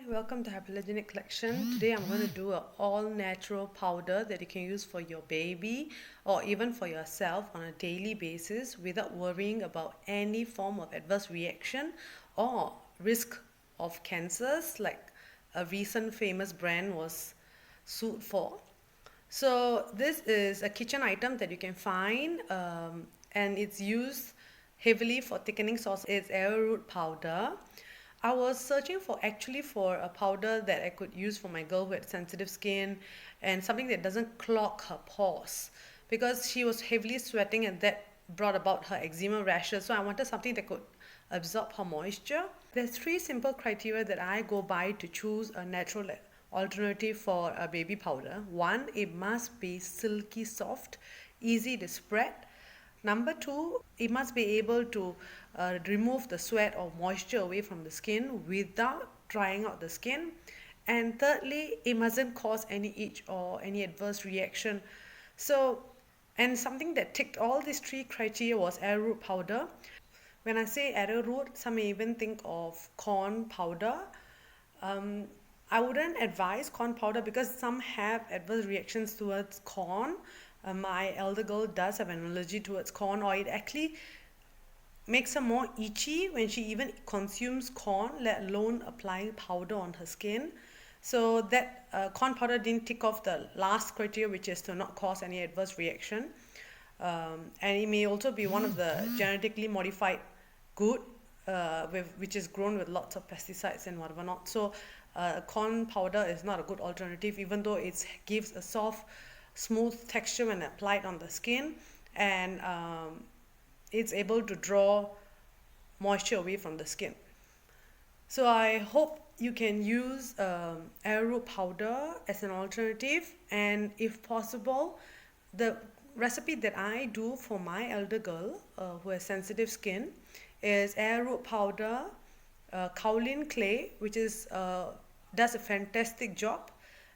welcome to Hypoallergenic Collection. Today I'm going to do an all-natural powder that you can use for your baby or even for yourself on a daily basis without worrying about any form of adverse reaction or risk of cancers like a recent famous brand was sued for. So this is a kitchen item that you can find and it's used heavily for thickening sauce. It's arrowroot powder. I was searching for a powder that I could use for my girl who had sensitive skin and something that doesn't clog her pores because she was heavily sweating and that brought about her eczema rashes. So I wanted something that could absorb her moisture. There's 3 simple criteria that I go by to choose a natural alternative for a baby powder. 1, it must be silky soft, easy to spread. Number 2, it must be able to remove the sweat or moisture away from the skin without drying out the skin. And thirdly, it mustn't cause any itch or any adverse reaction. And something that ticked all these 3 criteria was arrowroot powder. When I say arrowroot, some may even think of corn powder. I wouldn't advise corn powder because some have adverse reactions towards corn. My elder girl does have an allergy towards corn, or it actually makes her more itchy when she even consumes corn, let alone applying powder on her skin. So that corn powder didn't tick off the last criteria, which is to not cause any adverse reaction. And it may also be one of the genetically modified good, which is grown with lots of pesticides and whatever not. So corn powder is not a good alternative, even though it gives a soft, smooth texture when applied on the skin, and it's able to draw moisture away from the skin. So I hope you can use arrowroot powder as an alternative, and if possible, the recipe that I do for my elder girl who has sensitive skin is arrowroot powder, kaolin clay, which is does a fantastic job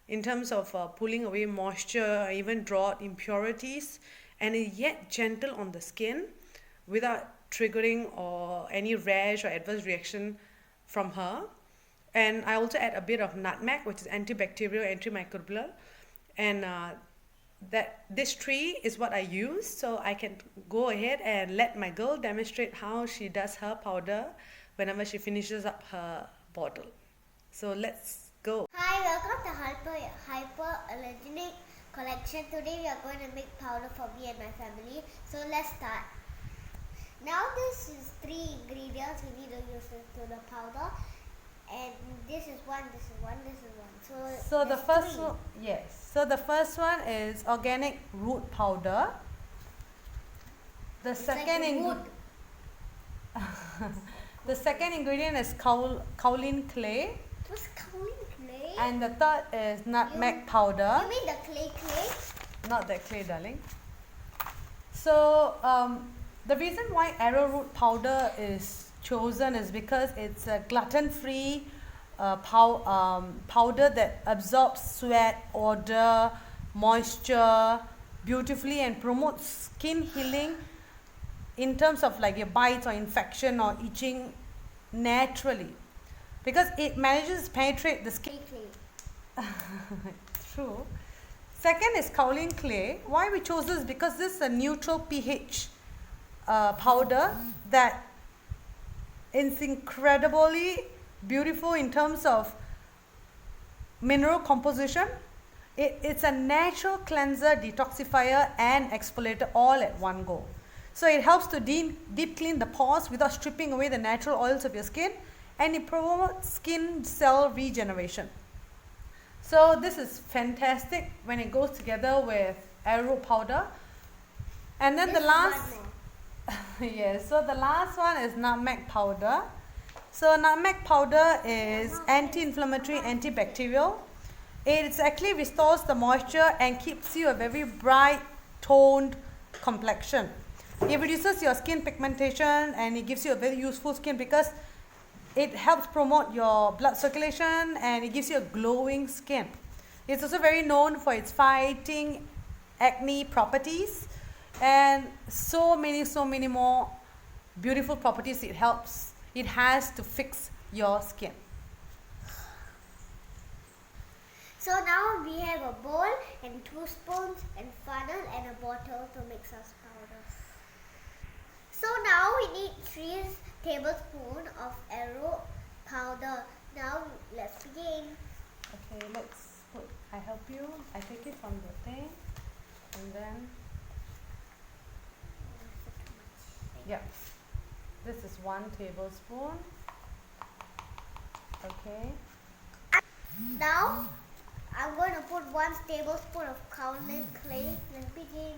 in terms of pulling away moisture, even draw out impurities, and is yet gentle on the skin without triggering or any rash or adverse reaction from her. And I also add a bit of nutmeg, which is antibacterial, antimicrobial, and this 3 is what I use. So I can go ahead and let my girl demonstrate how she does her powder whenever she finishes up her bottle. So let's go. Hi, welcome to Hypoallergenic Collection. Today we are going to make powder for me and my family. So let's start. Now this is 3 ingredients we need to use to the powder. And this is 1, this is 1, this is 1. So the first one, yes. So the first one is organic root powder. The second the second ingredient is kaolin clay. What's kaolin clay? And the third is nutmeg powder. You mean the clay? Not that clay, darling. So the reason why arrowroot powder is chosen is because it's a gluten-free powder that absorbs sweat, odor, moisture beautifully and promotes skin healing in terms of like your bites or infection or itching naturally, because it manages to penetrate the skin. True. Second is kaolin clay. Why we chose this? Because this is a neutral pH powder that is incredibly beautiful in terms of mineral composition. It's a natural cleanser, detoxifier and exfoliator all at one go. So it helps to deep clean the pores without stripping away the natural oils of your skin, and it promotes skin cell regeneration. So this is fantastic when it goes together with arrowroot powder. And then the last yes, so the last one is nutmeg powder. So nutmeg powder is anti-inflammatory, antibacterial. It actually restores the moisture and keeps you a very bright toned complexion. It reduces your skin pigmentation and it gives you a very useful skin because it helps promote your blood circulation and it gives you a glowing skin. It's also very known for its fighting acne properties and so many more beautiful properties it has to fix your skin. So now we have a bowl and 2 spoons and funnel and a bottle to mix our powders. So now we need 3 tablespoons of arrow powder. Now let's begin. Okay, let's put, I help you. I take it from the thing and then, yeah, this is 1 tablespoon. Okay. Now I'm going to put 1 tablespoon of kaolin clay. Let's begin.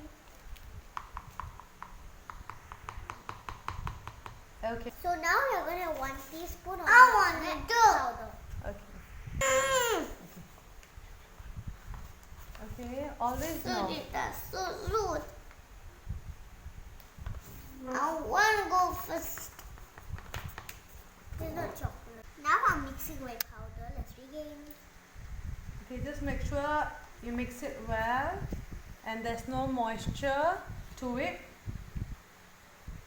Okay. So now we are going to have 1 teaspoon of nutmeg powder. Okay. Okay. Always know. So I want to go first. There's no chocolate. Now I'm mixing my powder. Let's begin. Okay, just make sure you mix it well and there's no moisture to it.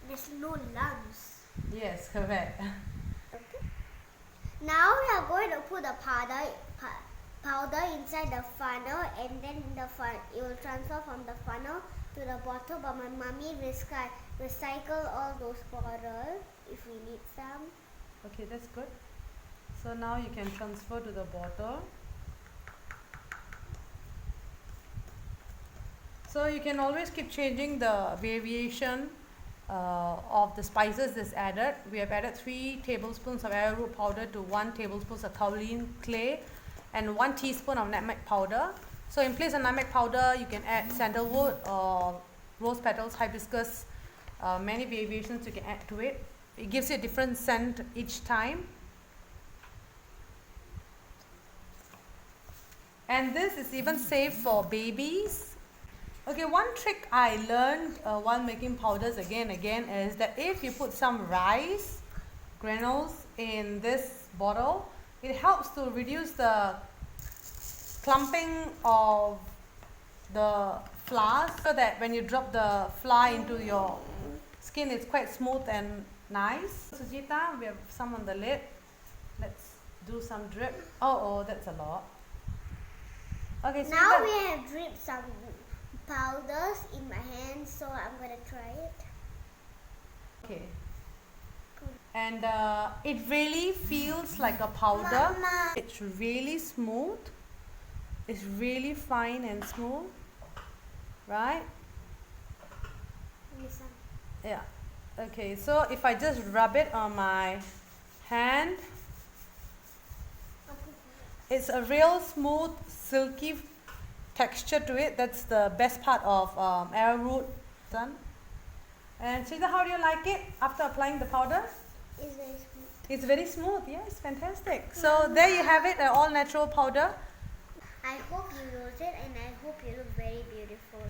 There's no lumps. Yes, correct. Okay. Now we are going to put the powder inside the funnel, and then it will transfer from the funnel to the bottle. But my mommy recycle all those bottles if we need some. Okay, that's good. So now you can transfer to the bottle. So you can always keep changing the variation of the spices that's added. We have added 3 tablespoons of arrowroot powder to 1 tablespoon of kaolin clay and 1 teaspoon of nutmeg powder. So in place of nutmeg powder, you can add sandalwood or rose petals, hibiscus, many variations you can add to it. It gives you a different scent each time. And this is even safe for babies. Okay, one trick I learned while making powders again is that if you put some rice granules in this bottle, it helps to reduce the clumping of the flour, so that when you drop the flour into your skin, it's quite smooth and nice. Sujita, we have some on the lid. Let's do some drip. Oh, that's a lot. Okay, so now we have dripped some powders in my hand, so I'm gonna try it. Okay. And it really feels like a powder. Mama. It's really smooth. It's really fine and smooth, right? Listen. Yeah. Okay, so if I just rub it on my hand, it's a real smooth, silky texture to it. That's the best part of arrowroot. Done. And Sita, how do you like it after applying the powder? It's very smooth. It's very smooth. Yes, fantastic. So there you have it, an all natural powder. I hope you use it, and I hope you look very beautiful.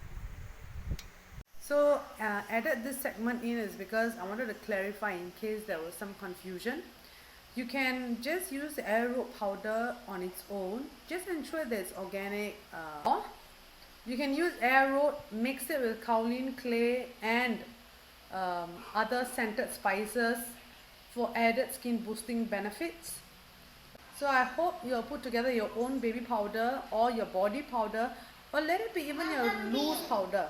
So added this segment in is because I wanted to clarify in case there was some confusion. You can just use the arrowroot powder on its own. Just ensure that it's organic. Or you can use arrowroot, mix it with kaolin clay and other scented spices for added skin boosting benefits. So I hope you'll put together your own baby powder or your body powder, or let it be even your loose powder.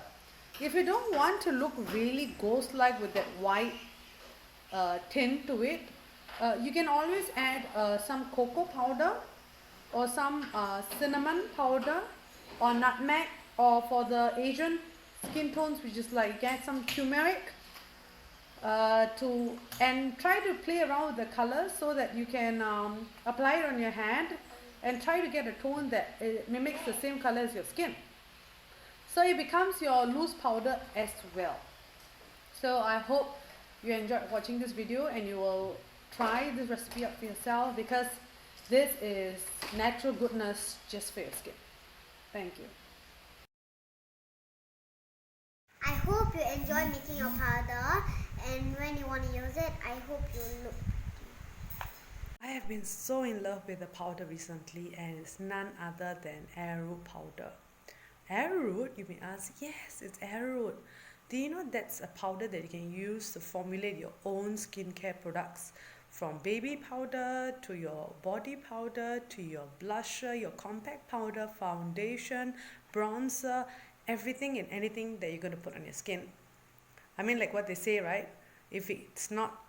If you don't want to look really ghost-like with that white tint to it, you can always add some cocoa powder or some cinnamon powder or nutmeg, or for the Asian skin tones, which is like get some turmeric and try to play around with the colors so that you can apply it on your hand and try to get a tone that mimics the same color as your skin. So it becomes your loose powder as well. So I hope you enjoyed watching this video and you will try this recipe out for yourself, because this is natural goodness just for your skin. Thank you. I hope you enjoy making your powder, and when you want to use it, I hope you look. I have been so in love with the powder recently, and it's none other than arrowroot powder. Arrowroot, you may ask? Yes, it's arrowroot. Do you know that's a powder that you can use to formulate your own skincare products from baby powder to your body powder to your blusher, your compact powder, foundation, bronzer, everything and anything that you're going to put on your skin. I mean, like what they say, right? If it's not